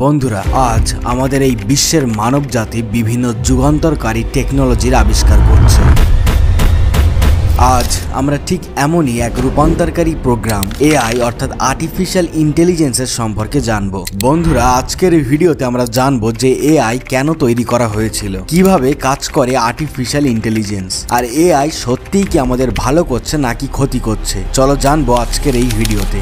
বন্ধুরা, আজ আমাদের এই বিশ্বের মানব জাতি বিভিন্ন যুগান্তরকারী টেকনোলজির আবিষ্কার করছে। আজ আমরা ঠিক এমনই এক রূপান্তরকারী প্রোগ্রাম এআই অর্থাৎ আর্টিফিশিয়াল ইন্টেলিজেন্সের সম্পর্কে জানবো। বন্ধুরা, আজকের এই ভিডিওতে আমরা জানবো যে এআই কেন তৈরি করা হয়েছিল, কিভাবে কাজ করে আর্টিফিশিয়াল ইন্টেলিজেন্স, আর এআই সত্যিই কি আমাদের ভালো করছে নাকি ক্ষতি করছে। চলো জানবো আজকের এই ভিডিওতে।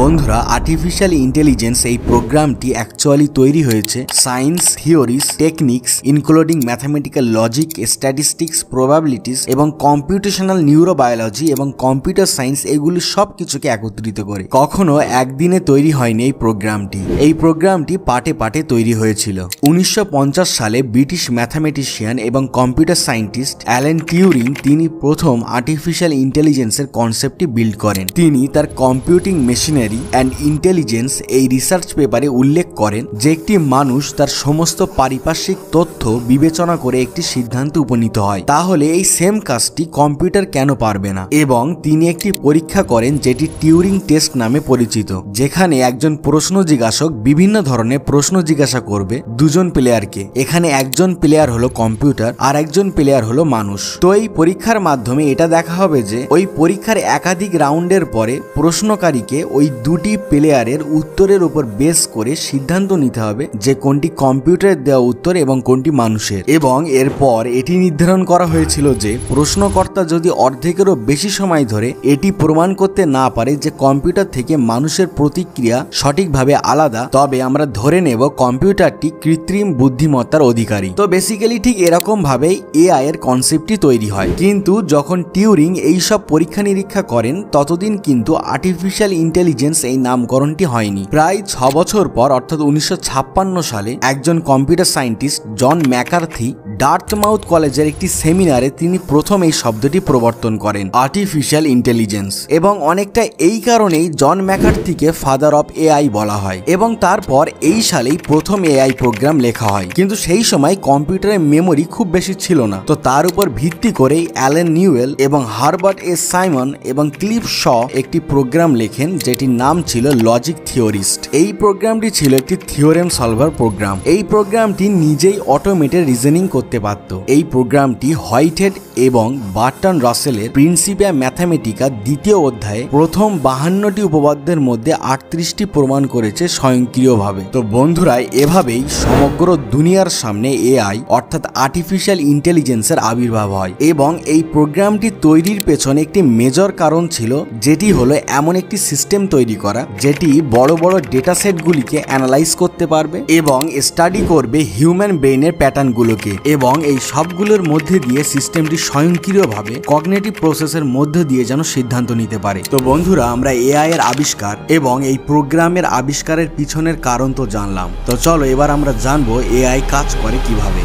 বন্ধুরা, আর্টিফিশিয়াল ইন্টেলিজেন্স এই প্রোগ্রামটি অ্যাকচুয়ালি তৈরি হয়েছে science theories, techniques including mathematical logic, statistics, probabilities এবং কম্পিউটেশনাল নিউরোবায়োলজি এবং কম্পিউটার সায়েন্স, এগুলি সব কিছুকে একত্রিত করে। কখনো একদিনে তৈরি হয়নি এই প্রোগ্রামটি। এই প্রোগ্রামটি পার্টে পার্টে তৈরি হয়েছিল। 1950 সালে ব্রিটিশ ম্যাথামেটিশিয়ান এবং কম্পিউটার সায়েন্টিস্ট অ্যালেন টিউরিং তিনি প্রথম আর্টিফিশিয়াল ইন্টেলিজেন্সের কনসেপ্টটি বিল্ড করেন। তিনি তার কম্পিউটিং মেশিনারি অ্যান্ড ইন্টেলিজেন্স এই রিসার্চ পেপারে উল্লেখ করেন যে একটি মানুষ তার সমস্ত পারিপার্শ্বিক তথ্য বিবেচনা করে একটি সিদ্ধান্তে উপনীত হয়, তাহলে এই সেম কাজটি কম্পিউটার কেন পারবে না। এবং তিনি একটি পরীক্ষা করেন যেটি টিউরিং টেস্ট নামে পরিচিত, যেখানে একজন প্রশ্ন জিজ্ঞাসক বিভিন্ন ধরনের প্রশ্ন জিজ্ঞাসা করবে দুজন প্লেয়ারকে। এখানে একজন প্লেয়ার হলো কম্পিউটার আর একজন প্লেয়ার হলো মানুষ। তো এই পরীক্ষার মাধ্যমে এটা দেখা হবে যে ওই পরীক্ষার একাধিক রাউন্ডের পরে প্রশ্নকারীকে ওই দুটি প্লেয়ারের উত্তরের উপর বেস করে সিদ্ধান্ত নিতে হবে যে কোনটি কম্পিউটারের দেওয়া উত্তর এবং কোনটি মানুষের। এবং এরপর এটি নির্ধারণ করা হয়েছিল যে প্রশ্নকর্তা যদি অর্ধেকেরও বেশি সময় ধরে এটি প্রমাণ করতে না পারে যে কম্পিউটার থেকে মানুষের প্রতিক্রিয়া সঠিকভাবে আলাদা, তবে আমরা ধরে নেব কম্পিউটারটি কৃত্রিম বুদ্ধিমত্তার অধিকারী। তো বেসিক্যালি ঠিক এরকম ভাবেই এআই এর কনসেপ্টটি তৈরি হয়। কিন্তু যখন টিউরিং এইসব পরীক্ষা নিরীক্ষা করেন ততদিন কিন্তু আর্টিফিশিয়াল ইন্টেলিজেন্স এই নামকরণটি হয়নি। প্রায় 6 বছর পর অর্থাৎ 1956 সালে একজন কম্পিউটার সায়েন্টিস্ট জন ম্যাকার্থি ডার্থমাউথ কলেজের একটি সেমিনারে তিনি প্রথম এই শব্দটি প্রবর্তন করেন, আর্টিফিশিয়াল ইন্টেলিজেন্স। এবং অনেকটা এই কারণেই জন ম্যাকার্থিকে ফাদার অফ এআই বলা হয়। এবং তারপর এই সালেই প্রথম এআই প্রোগ্রাম লেখা হয়। কিন্তু সেই সময় কম্পিউটারের মেমোরি খুব বেশি ছিল না। তো তার উপর ভিত্তি করেই অ্যালেন নিউয়েল এবং হারবার্ট এস সাইমন এবং ক্লিফ শ একটি প্রোগ্রাম লেখেন যেটির নাম ছিল লজিক থিওরিস্ট। এই প্রোগ্রামটি ছিল একটি থিওরেম সলভার প্রোগ্রাম। এই প্রোগ্রামটি নিজেই অটোমেটেড রিজনিং করতে পারত। এই প্রোগ্রামটি হোয়াইটহেড এবং বার্টন রাসেলের প্রিন্সিপিয়া ম্যাথামেটিকা দ্বিতীয় অধ্যায়ে প্রথম 52টি উপপাদ্যের মধ্যে 38টি প্রমাণ করেছে স্বয়ংক্রিয়ভাবে। তো বন্ধুরা, এভাবেই সমগ্র দুনিয়ার সামনে এআই অর্থাৎ আর্টিফিশিয়াল ইন্টেলিজেন্সের আবির্ভাব হয়। এবং এই প্রোগ্রামটি তৈরির পেছনে একটি মেজর কারণ ছিল, যেটি হলো এমন একটি সিস্টেম তৈরি করা যেটি বড় বড় ডেটা সেটগুলিকে অ্যানালাইজ করতে পারবে এবং স্টাডি করবে হিউম্যান ব্রেইনের প্যাটার্নগুলোকে, এবং এই সবগুলোর মধ্যে দিয়ে সিস্টেমটি স্বয়ংক্রিয়ভাবে কগনিটিভ প্রসেসের মধ্যে দিয়ে যেন সিদ্ধান্ত নিতে পারে। তো বন্ধুরা, আমরা এআই এর আবিষ্কার এবং এই প্রোগ্রামের আবিষ্কারের পিছনের কারণ তো জানলাম। তো চলো এবার আমরা জানবো এআই কাজ করে কিভাবে।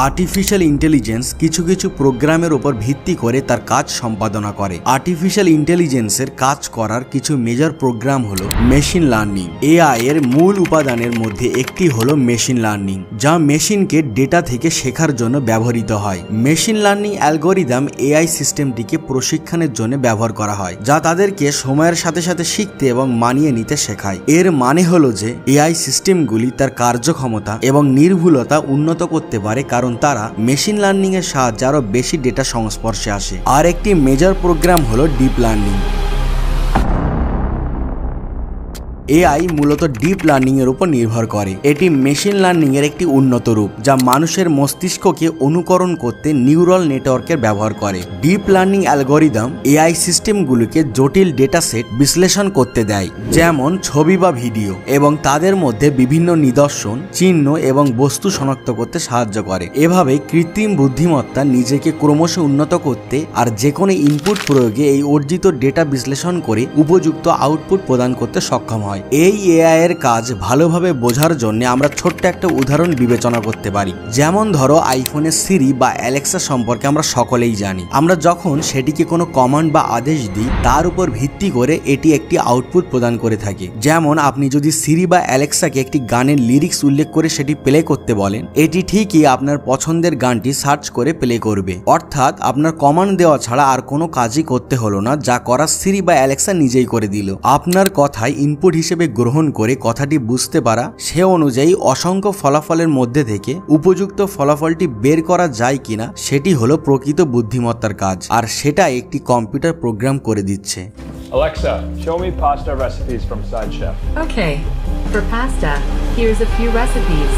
আর্টিফিশিয়াল ইন্টেলিজেন্স কিছু কিছু প্রোগ্রামের উপর ভিত্তি করে তার কাজ সম্পাদনা করে। আর্টিফিশিয়াল ইন্টেলিজেন্সের কাজ করার কিছু মেজর প্রোগ্রাম হলো মেশিন লার্নিং। এআই এর মূল উপাদানের মধ্যে একটি হলো মেশিন লার্নিং, যা মেশিনকে ডেটা থেকে শেখার জন্য ব্যবহৃত হয়। মেশিন লার্নিং অ্যালগোরিদম এআই সিস্টেমটিকে প্রশিক্ষণের জন্য ব্যবহার করা হয়, যা তাদেরকে সময়ের সাথে সাথে শিখতে এবং মানিয়ে নিতে শেখায়। এর মানে হলো যে এআই সিস্টেমগুলি তার কার্যক্ষমতা এবং নির্ভুলতা উন্নত করতে পারে, কারণ তারা মেশিন লার্নিং এর সাহায্যে আরো বেশি ডেটা সংস্পর্শে আসে। আর একটি মেজর প্রোগ্রাম হলো ডিপ লার্নিং। এআই মূলত ডিপ লার্নিং এর উপর নির্ভর করে। এটি মেশিন লার্নিং এর একটি উন্নত রূপ, যা মানুষের মস্তিষ্ককে অনুকরণ করতে নিউরাল নেটওয়ার্কের ব্যবহার করে। ডিপ লার্নিং অ্যালগোরিদম এআই সিস্টেমগুলোকে জটিল ডেটা সেট বিশ্লেষণ করতে দেয়, যেমন ছবি বা ভিডিও, এবং তাদের মধ্যে বিভিন্ন নিদর্শন, চিহ্ন এবং বস্তু শনাক্ত করতে সাহায্য করে। এভাবে কৃত্রিম বুদ্ধিমত্তা নিজেকে ক্রমশ উন্নত করতে আর যে কোনো ইনপুট প্রয়োগে এই অর্জিত ডেটা বিশ্লেষণ করে উপযুক্ত আউটপুট প্রদান করতে সক্ষম হয়। হয়। এই এআই এর কাজ ভালোভাবে বোঝার জন্য আমরা ছোট্ট একটা উদাহরণ বিবেচনা করতে পারি। যেমন ধরো আইফোনের সিরি বা অ্যালেক্সা সম্পর্কে আমরা সকলেই জানি। আমরা যখন সেটিকে কোনো কমান্ড বা আদেশ দিই তার উপর ভিত্তি করে এটি একটি আউটপুট প্রদান করে থাকে। যেমন আপনি যদি সিরি বা অ্যালেক্সাকে একটি গানের লিরিক্স উল্লেখ করে সেটি প্লে করতে বলেন, এটি ঠিকই আপনার পছন্দের গানটি সার্চ করে প্লে করবে। অর্থাৎ আপনার কমান্ড দেওয়া ছাড়া আর কোনো কাজই করতে হলো না, যা করার সিরি বা অ্যালেক্সা নিজেই করে দিল। আপনার কথাই ইনপুট হিসেবে গ্রহণ করে কথাটি বুঝতে পারা, সে অনুযায়ী অসংখ্য ফলাফলের মধ্যে থেকে উপযুক্ত ফলাফলটি বের করা যায় কিনা সেটি হলো প্রকৃত বুদ্ধিমত্তার কাজ, আর সেটা একটি কম্পিউটার প্রোগ্রাম করে দিচ্ছে। Alexa, show me pasta recipes from Side Chef. Okay, for pasta, here's a few recipes.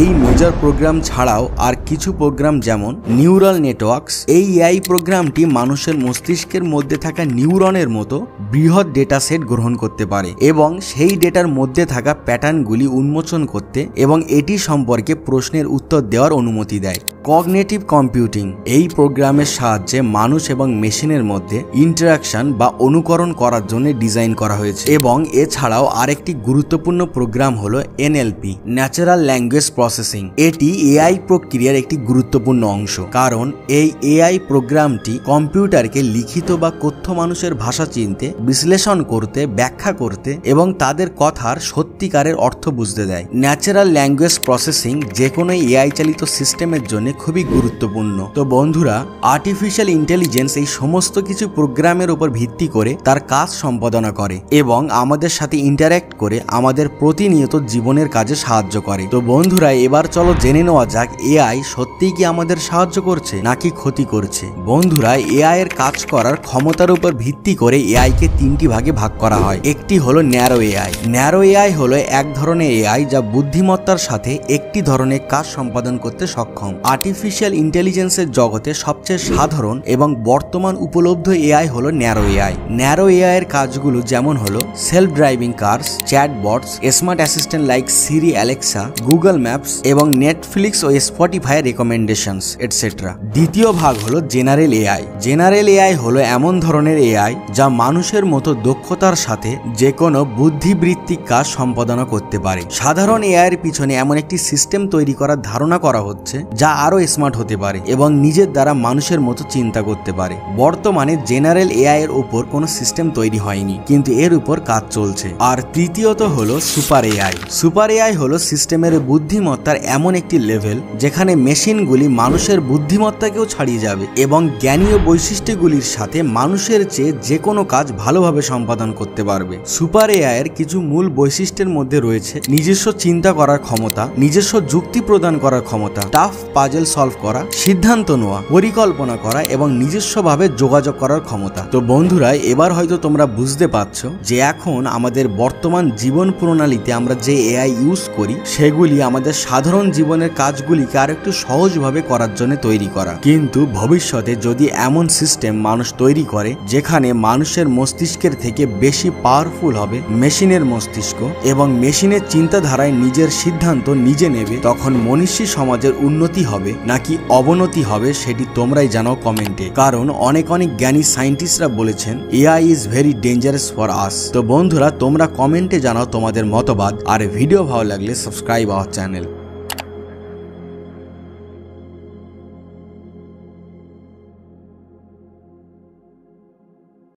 এই মেজর প্রোগ্রাম ছাড়াও আর কিছু প্রোগ্রাম যেমন নিউরাল নেটওয়ার্কস, এই এআই প্রোগ্রামটি মানুষের মস্তিষ্কের মধ্যে থাকা নিউরনের মতো বৃহৎ ডেটা সেট গ্রহণ করতে পারে এবং সেই ডেটার মধ্যে থাকা প্যাটার্নগুলি উন্মোচন করতে এবং এটি সম্পর্কে প্রশ্নের উত্তর দেওয়ার অনুমতি দেয়। কগনিটিভ কম্পিউটিং, এই প্রোগ্রামের সাহায্যে মানুষ এবং মেশিনের মধ্যে ইন্টারাকশন বা অনুকরণ করার জন্য ডিজাইন করা হয়েছে। এবং এছাড়াও আরেকটি গুরুত্বপূর্ণ প্রোগ্রাম হলো এনএলপি, ন্যাচারাল ল্যাঙ্গুয়েজ প্রসেসিং। এটি এআই প্রক্রিয়ার একটি গুরুত্বপূর্ণ অংশ, কারণ এই এআই প্রোগ্রামটি কম্পিউটারকে লিখিত বা কথ্য মানুষের ভাষা চিনতে, বিশ্লেষণ করতে, ব্যাখ্যা করতে এবং তাদের কথার সত্যিকারের অর্থ বুঝতে দেয়। ন্যাচারাল ল্যাঙ্গুয়েজ প্রসেসিং যে কোনো এআই চালিত সিস্টেমের জন্য খুবই গুরুত্বপূর্ণ। তো বন্ধুরা, আর্টিফিশিয়াল ইন্টেলিজেন্স এই সমস্ত কিছু প্রোগ্রামের উপর ভিত্তি করে তার কাজ সম্পাদনা করে এবং আমাদের সাথে ইন্টারঅ্যাক্ট করে আমাদের প্রতিনিয়ত জীবনের কাজে সাহায্য করে। তো বন্ধুরা, এবার চলো জেনে নেওয়া যাক এআই সত্যিই কি আমাদের সাহায্য করছে নাকি ক্ষতি করছে। বন্ধুরা, এআই এর কাজ করার ক্ষমতার উপর ভিত্তি করে এআই কে তিনটি ভাগে ভাগ করা হয়। একটি হলো ন্যারো এআই। ন্যারো এআই হলো এক ধরনের এআই যা বুদ্ধিমত্তার সাথে একটি ধরনের কাজ সম্পাদন করতে সক্ষম। আর্টিফিশিয়াল ইন্টেলিজেন্সের জগতে সবচেয়ে সাধারণ এবং বর্তমান উপলব্ধ এআই হলো ন্যারো এআই। ন্যারো এআই এর কাজগুলো যেমন হলো self driving cars, chatbots, smart assistant like Siri, Alexa, Google Maps এবং নেটফ্লিক্স ও স্পটিফাই রেকমেন্ডেশনস এটসেট্রা। দ্বিতীয় ভাগ হলো জেনারেল এআই। জেনারেল এআই হলো এমন ধরনের এআই যা মানুষের মতো দক্ষতার সাথে যে কোনো বুদ্ধিবৃত্তিক কাজ সম্পাদনা করতে পারে। সাধারণ এআই এর পিছনে এমন একটি সিস্টেম তৈরি করার ধারণা করা হচ্ছে যা আরো স্মার্ট হতে পারে এবং নিজের দ্বারা মানুষের মতো চিন্তা করতে পারে। বর্তমানে জেনারেল এআই এর উপর কোনো সিস্টেম তৈরি হয়নি, কিন্তু এর উপর কাজ চলছে। আর তৃতীয়ত হলো সুপার এআই। সুপার এআই হলো সিস্টেমের বুদ্ধিমত্তার এমন একটি লেভেল যেখানে মেশিনগুলি মানুষের বুদ্ধিমত্তাকেও ছাড়িয়ে যাবে এবং জ্ঞানীয় বৈশিষ্ট্যগুলির সাথে মানুষের চেয়ে যে কোনো কাজ ভালোভাবে সম্পাদন করতে পারবে। সুপার এআই এর কিছু মূল বৈশিষ্ট্যের মধ্যে রয়েছে নিজস্ব চিন্তা করার ক্ষমতা, নিজস্ব যুক্তি প্রদান করার ক্ষমতা, টাফ পাজেল সলভ করা, সিদ্ধান্ত নেওয়া, পরিকল্পনা করা এবং নিজস্বভাবে যোগাযোগ করার ক্ষমতা। তো বন্ধুরা, এবার হয়তো তোমরা বুঝতে পারছো যে এখন আমাদের বর্তমান জীবন প্রণালীতে আমরা যে এআই ইউজ করি সেগুলি আমাদের সাধারণ জীবনের কাজগুলিকে আর একটু সহজভাবে করার জন্য তৈরি করা। কিন্তু ভবিষ্যতে যদি এমন সিস্টেম মানুষ তৈরি করে যেখানে মানুষের মস্তিষ্কের থেকে বেশি পাওয়ারফুল হবে মেশিনের মস্তিষ্ক এবং মেশিনের চিন্তাধারায় নিজের সিদ্ধান্ত নিজে নেবে, তখন মনীষী সমাজের উন্নতি হবে নাকি অবনতি হবে সেটি তোমরাই জানাও কমেন্টে। কারণ অনেক জ্ঞানী সায়েন্টিস্টরা বলেছেন AI is very dangerous for us. তো বন্ধুরা, তোমরা কমেন্টে জানাও তোমাদের মতবাদ, আর ভিডিও ভালো লাগলে সাবস্ক্রাইব আওয়ার চ্যানেল।